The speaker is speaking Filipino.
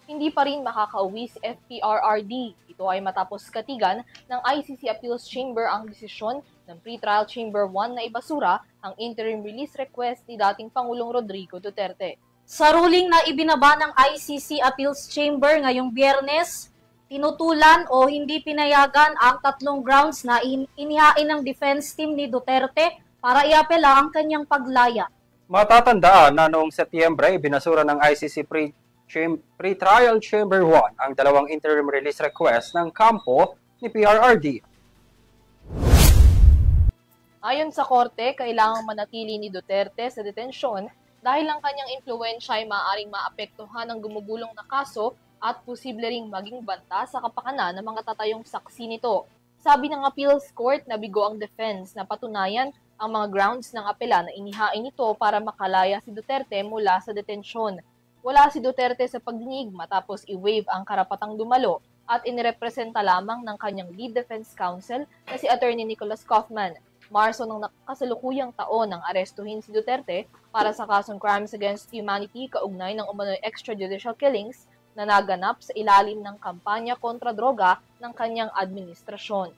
Hindi pa rin makakauwi si FPRRD. Ito ay matapos katigan ng ICC Appeals Chamber ang desisyon ng Pretrial Chamber 1 na ibasura ang interim release request ni dating Pangulong Rodrigo Duterte. Sa ruling na ibinaba ng ICC Appeals Chamber ngayong Biyernes, tinutulan o hindi pinayagan ang tatlong grounds na inihain ng defense team ni Duterte para iapela ang kanyang paglaya. Matatandaan na noong Setyembre, binasura ng ICC Pre-Trial Chamber 1 ang dalawang interim release request ng kampo ni PRRD. Ayon sa korte, kailangang manatili ni Duterte sa detensyon dahil ang kanyang impluwensya ay maaaring maapektuhan ng gumugulong na kaso at posible ring maging banta sa kapakanan ng mga tatayong saksi nito. Sabi ng appeals court na bigo ang defense na patunayan ang mga grounds ng apela na inihain nito para makalaya si Duterte mula sa detensyon. Wala si Duterte sa pagdinig matapos i-waive ang karapatang dumalo at inirepresenta lamang ng kanyang lead defense counsel na si Attorney Nicholas Kaufman. Marso ng kasalukuyang taon nang arestuhin si Duterte para sa kasong crimes against humanity kaugnay ng umano'y extrajudicial killings na naganap sa ilalim ng kampanya kontra droga ng kanyang administrasyon.